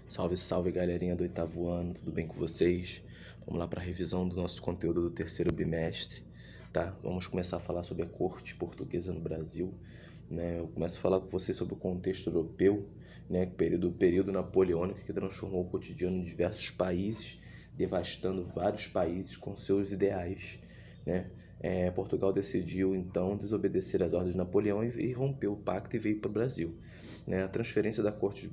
Salve, salve, galerinha do oitavo ano, tudo bem com vocês? Vamos lá para a revisão do nosso conteúdo do terceiro bimestre, tá? Vamos começar a falar sobre a corte portuguesa no Brasil, né? Eu começo a falar com vocês sobre o contexto europeu, né? Período napoleônico que transformou o cotidiano de diversos países, devastando vários países com seus ideais, né? Portugal decidiu então desobedecer às ordens de Napoleão e rompeu o pacto e veio para o Brasil, né? A transferência da corte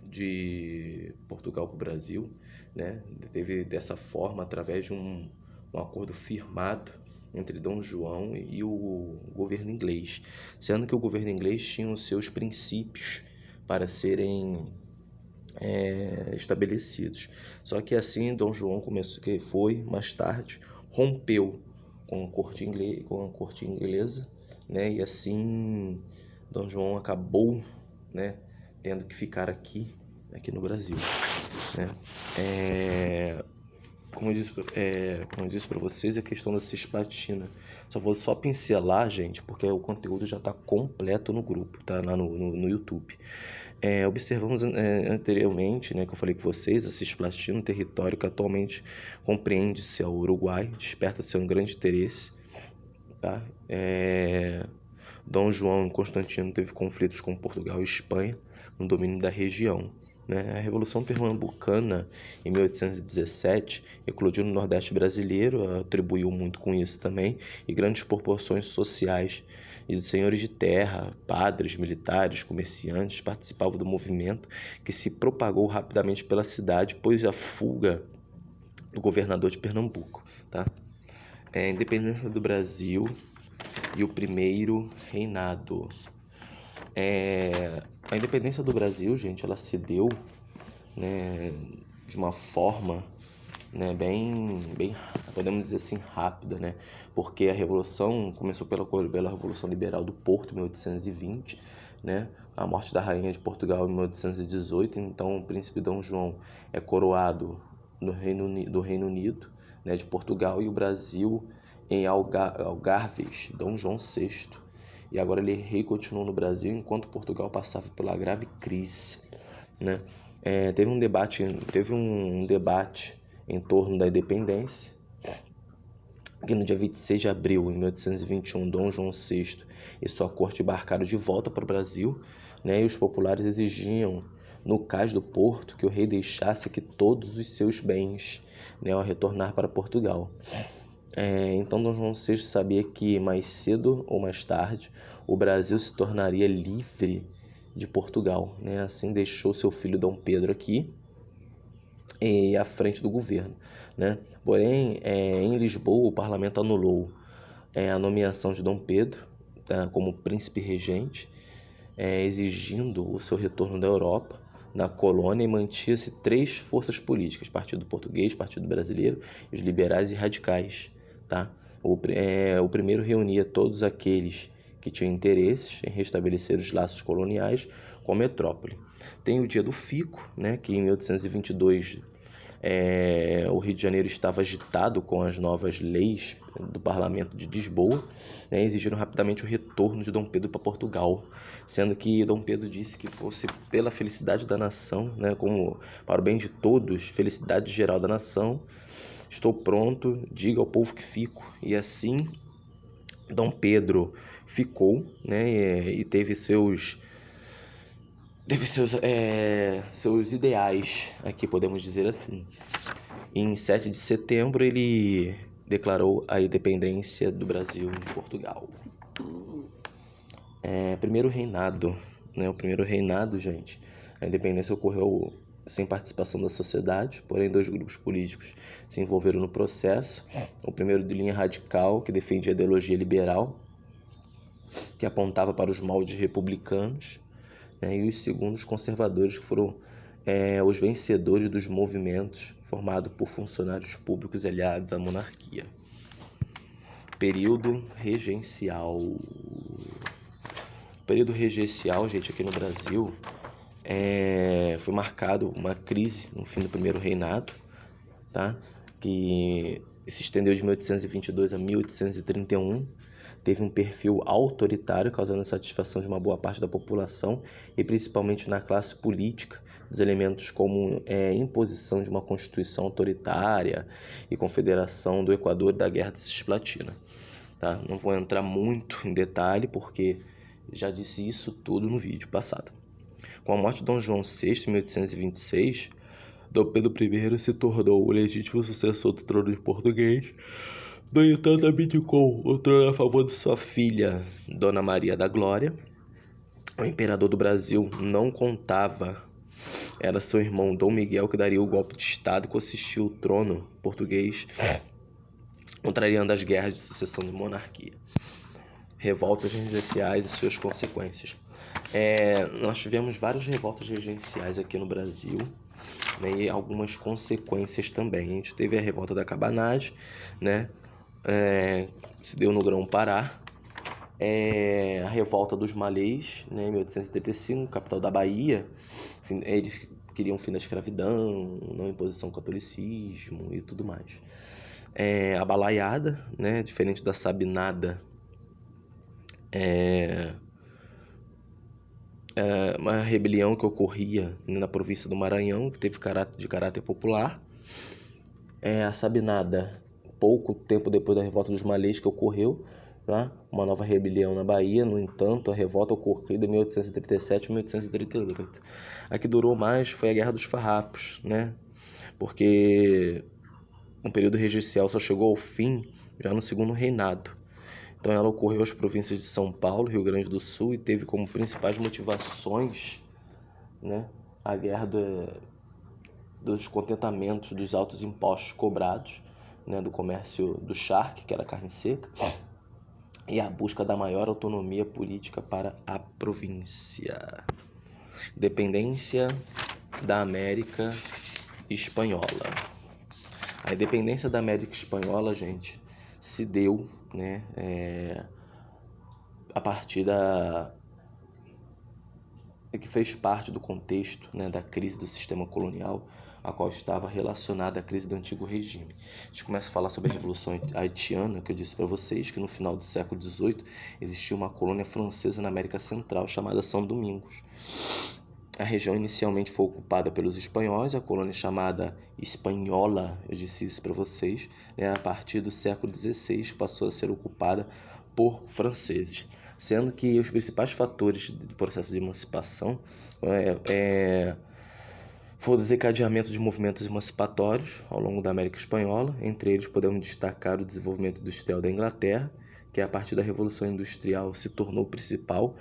de Portugal para o Brasil, né? Teve dessa forma através de um acordo firmado entre Dom João e o governo inglês, sendo que o governo inglês tinha os seus princípios para serem estabelecidos. Só que assim Dom João mais tarde rompeu com a corte inglesa, né? E assim Dom João acabou, né, tendo que ficar aqui no Brasil, né? Como eu disse para vocês, a questão da cisplatina. Vou pincelar, gente, porque o conteúdo já está completo no grupo, tá? Lá no YouTube. Observamos anteriormente, né, que eu falei com vocês, a cisplatina, um território que atualmente compreende-se ao Uruguai, desperta-se um grande interesse, tá? Dom João Constantino teve conflitos com Portugal e Espanha no domínio da região, né? A Revolução Pernambucana, em 1817, eclodiu no Nordeste brasileiro, atribuiu muito com isso também, e grandes proporções sociais. E senhores de terra, padres, militares, comerciantes participavam do movimento que se propagou rapidamente pela cidade, pois a fuga do governador de Pernambuco, tá? Independência do Brasil e o primeiro reinado. A independência do Brasil, gente, ela se deu, né, de uma forma, né, bem, podemos dizer assim, rápida, né? Porque a revolução começou pela Revolução Liberal do Porto, em 1820, né? A morte da rainha de Portugal em 1818, então o príncipe Dom João é coroado do Reino Unido, né, de Portugal, e o Brasil em Algarves, Dom João VI. E agora ele rei continuou no Brasil enquanto Portugal passava pela grave crise, né? Teve um debate em torno da independência, que no dia 26 de abril de 1821, Dom João VI e sua corte embarcaram de volta para o Brasil, né? E os populares exigiam, no cais do Porto, que o rei deixasse aqui todos os seus bens, né, ao retornar para Portugal. Então Dom João VI sabia que mais cedo ou mais tarde o Brasil se tornaria livre de Portugal, né? Assim deixou seu filho Dom Pedro aqui à frente do governo, né? Porém, em Lisboa, o parlamento anulou a nomeação de Dom Pedro, tá, como príncipe regente, exigindo o seu retorno da Europa, na colônia, e mantinha-se 3 forças políticas: Partido Português, Partido Brasileiro e os liberais e radicais, tá? O primeiro reunia todos aqueles que tinham interesses em restabelecer os laços coloniais com a metrópole. Tem o Dia do Fico, né, que em 1822 o Rio de Janeiro estava agitado com as novas leis do Parlamento de Lisboa, né, exigiram rapidamente o retorno de Dom Pedro para Portugal, sendo que Dom Pedro disse que fosse pela felicidade da nação, né, como para o bem de todos, felicidade geral da nação, estou pronto, diga ao povo que fico. E assim Dom Pedro ficou, né, e teve seus ideais, aqui podemos dizer assim. Em 7 de setembro ele declarou a independência do Brasil de Portugal. Primeiro reinado, né? O primeiro reinado, gente, a independência ocorreu sem participação da sociedade, porém 2 grupos políticos se envolveram no processo. O primeiro de linha radical, que defendia a ideologia liberal, que apontava para os moldes republicanos, né? E os segundos conservadores, que foram os vencedores dos movimentos formados por funcionários públicos aliados à monarquia. Período regencial. O período regencial, gente, aqui no Brasil, foi marcado uma crise no fim do primeiro reinado, tá? Que se estendeu de 1822 a 1831. Teve um perfil autoritário, causando a satisfação de uma boa parte da população e principalmente na classe política, Os elementos como imposição de uma constituição autoritária e confederação do Equador e da Guerra da Cisplatina. Tá? Não vou entrar muito em detalhe porque já disse isso tudo no vídeo passado. Com a morte de Dom João VI em 1826, Dom Pedro I se tornou o legítimo sucessor do trono português. No entanto, abdicou o trono a favor de sua filha, Dona Maria da Glória. O imperador do Brasil não contava. Era seu irmão Dom Miguel que daria o golpe de estado e consistiu o trono português, contrariando as guerras de sucessão de monarquia, revoltas regenciais e suas consequências. Nós tivemos várias revoltas regenciais aqui no Brasil, né, e algumas consequências também. A gente teve a revolta da Cabanagem, né, se deu no Grão-Pará, a revolta dos Malês, né, em 1875, capital da Bahia. Eles queriam o fim da escravidão, não imposição ao catolicismo e tudo mais. A balaiada, né, diferente da sabinada, uma rebelião que ocorria na província do Maranhão, que teve de caráter popular. A sabinada, pouco tempo depois da revolta dos Malês que ocorreu, tá? Uma nova rebelião na Bahia. No entanto, a revolta ocorrida em 1837 e 1838. A que durou mais foi a Guerra dos Farrapos, né? Porque o período regencial só chegou ao fim já no segundo reinado. Então ela ocorreu às províncias de São Paulo, Rio Grande do Sul, e teve como principais motivações, né, a guerra dos descontentamentos dos altos impostos cobrados, né, do comércio do charque, que era carne seca, e a busca da maior autonomia política para a província. Dependência da América Espanhola. A independência da América Espanhola, gente, se deu, né, a partir que fez parte do contexto, né, da crise do sistema colonial, a qual estava relacionada à crise do antigo regime. A gente começa a falar sobre a Revolução Haitiana, que eu disse para vocês que no final do século XVIII existia uma colônia francesa na América Central chamada São Domingos. A região inicialmente foi ocupada pelos espanhóis, a colônia chamada Espanhola, eu disse isso para vocês, né, a partir do século XVI passou a ser ocupada por franceses, sendo que os principais fatores do processo de emancipação foi o desencadeamento de movimentos emancipatórios ao longo da América Espanhola. Entre eles podemos destacar o desenvolvimento industrial da Inglaterra, que a partir da Revolução Industrial se tornou o principal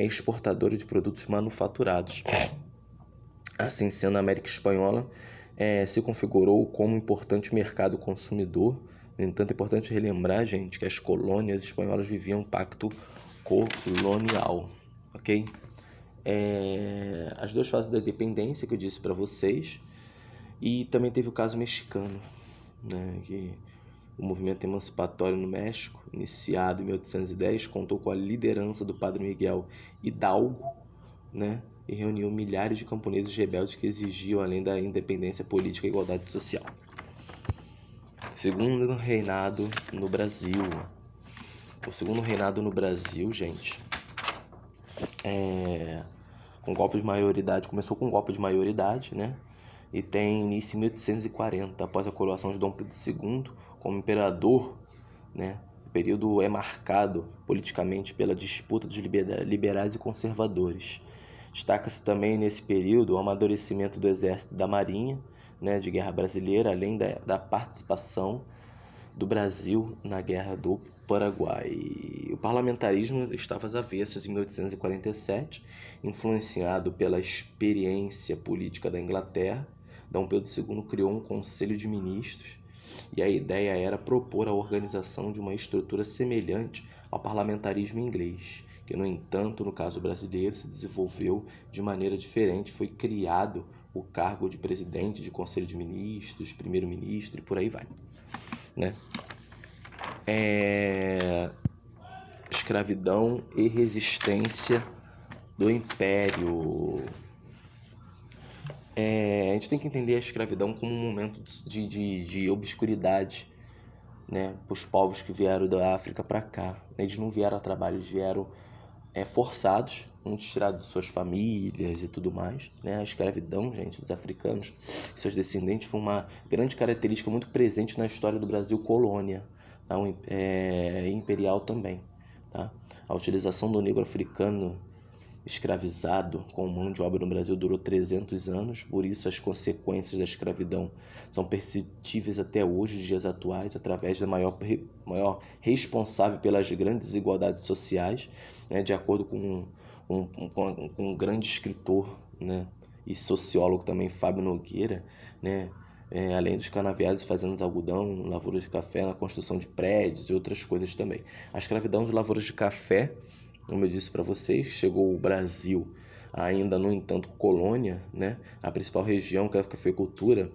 exportadora de produtos manufaturados. Assim sendo, a América Espanhola se configurou como importante mercado consumidor. No entanto, é importante relembrar, gente, que as colônias espanholas viviam um pacto colonial, ok? As duas fases da independência que eu disse para vocês, e também teve o caso mexicano, né, que o movimento emancipatório no México, iniciado em 1810, contou com a liderança do Padre Miguel Hidalgo, né, e reuniu milhares de camponeses rebeldes que exigiam, além da independência política, a igualdade social. Segundo reinado no Brasil. O segundo reinado no Brasil, gente, com golpe de maioridade, começou com um golpe de maioridade, né? E tem início em 1840, após a coroação de Dom Pedro II como imperador, né? O período é marcado politicamente pela disputa dos liberais e conservadores. Destaca-se também nesse período o amadurecimento do exército e da marinha, né, de guerra brasileira, além da participação do Brasil na Guerra do Paraguai. O parlamentarismo estava às avessas em 1847, influenciado pela experiência política da Inglaterra. Dom Pedro II criou um conselho de ministros e a ideia era propor a organização de uma estrutura semelhante ao parlamentarismo inglês, que, no entanto, no caso brasileiro, se desenvolveu de maneira diferente. Foi criado o cargo de presidente de conselho de ministros, primeiro-ministro e por aí vai, né? Escravidão e resistência do Império. A gente tem que entender a escravidão como um momento de obscuridade, né, para os povos que vieram da África para cá. Eles não vieram a trabalho, eles vieram forçados, muitos tirados de suas famílias e tudo mais, né? A escravidão, gente, dos africanos e seus descendentes foi uma grande característica muito presente na história do Brasil colônia, tá? Imperial também, tá? A utilização do negro africano escravizado com mão de obra no Brasil durou 300 anos, por isso as consequências da escravidão são perceptíveis até hoje, dias atuais, através da maior responsável pelas grandes desigualdades sociais, né, de acordo com um grande escritor, né, e sociólogo também, Fábio Nogueira, né, além dos canaviais, fazendas de algodão, lavouras de café, na construção de prédios e outras coisas também. A escravidão de lavouras de café, como eu disse para vocês, chegou ao Brasil ainda, no entanto, colônia, né? A principal região que a cafeicultura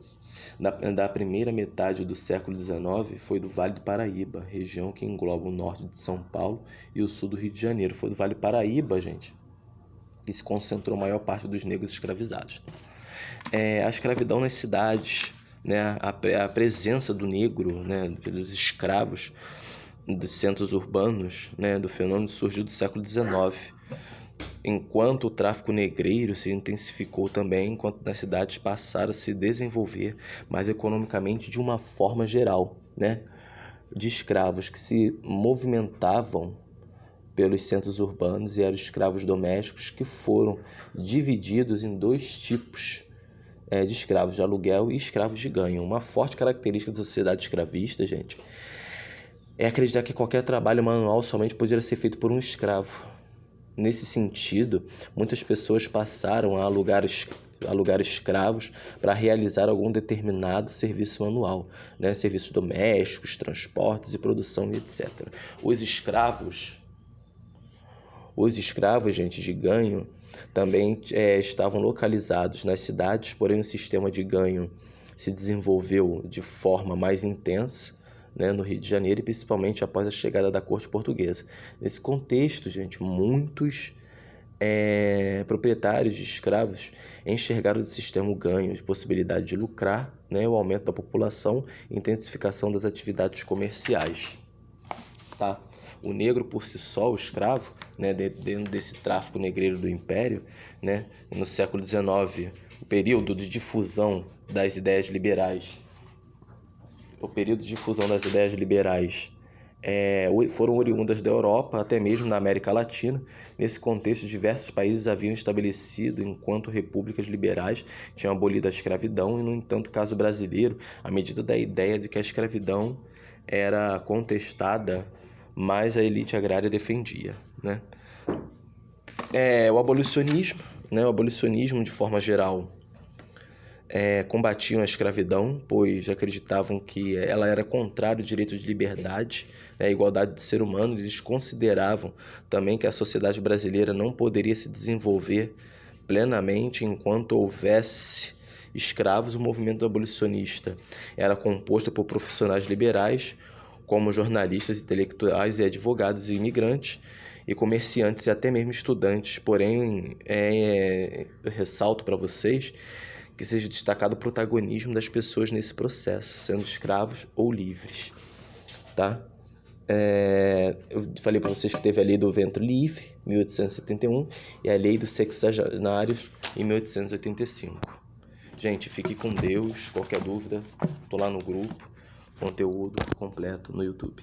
da primeira metade do século XIX foi do Vale do Paraíba, região que engloba o norte de São Paulo e o sul do Rio de Janeiro. Foi do Vale do Paraíba, gente, que se concentrou a maior parte dos negros escravizados. A escravidão nas cidades, né? A presença do negro, né? Dos escravos dos centros urbanos, né, do fenômeno surgiu do século XIX, enquanto o tráfico negreiro se intensificou também, enquanto nas cidades passaram a se desenvolver mais economicamente de uma forma geral, né, de escravos que se movimentavam pelos centros urbanos e eram escravos domésticos, que foram divididos em dois tipos de escravos de aluguel e escravos de ganho. Uma forte característica da sociedade escravista, gente, é acreditar que qualquer trabalho manual somente poderia ser feito por um escravo. Nesse sentido, muitas pessoas passaram a alugar escravos para realizar algum determinado serviço manual, né? Serviços domésticos, transportes e produção, etc. Os escravos, gente, de ganho também estavam localizados nas cidades, porém o sistema de ganho se desenvolveu de forma mais intensa, né, no Rio de Janeiro, e principalmente após a chegada da corte portuguesa. Nesse contexto, gente, muitos proprietários de escravos enxergaram do sistema o ganho de possibilidade de lucrar, né, o aumento da população e intensificação das atividades comerciais. Tá? O negro por si só, o escravo, né, dentro desse tráfico negreiro do Império, né, no século XIX, o período de difusão das ideias liberais, foram oriundas da Europa, até mesmo na América Latina. Nesse contexto, diversos países haviam estabelecido enquanto repúblicas liberais, tinham abolido a escravidão, e, no entanto, o caso brasileiro, à medida da ideia de que a escravidão era contestada, mais a elite agrária defendia, né? O abolicionismo, né? O abolicionismo, de forma geral, combatiam a escravidão, pois acreditavam que ela era contrária ao direito de liberdade, né, a igualdade do ser humano. Eles consideravam também que a sociedade brasileira não poderia se desenvolver plenamente enquanto houvesse escravos. O movimento abolicionista era composto por profissionais liberais, como jornalistas, intelectuais e advogados e imigrantes, e comerciantes e até mesmo estudantes. Porém, eu ressalto para vocês que seja destacado o protagonismo das pessoas nesse processo, sendo escravos ou livres, tá? Eu falei para vocês que teve a Lei do Ventre Livre, 1871, e a Lei dos Sexagenários, em 1885. Gente, fique com Deus. Qualquer dúvida, tô lá no grupo, conteúdo completo no YouTube.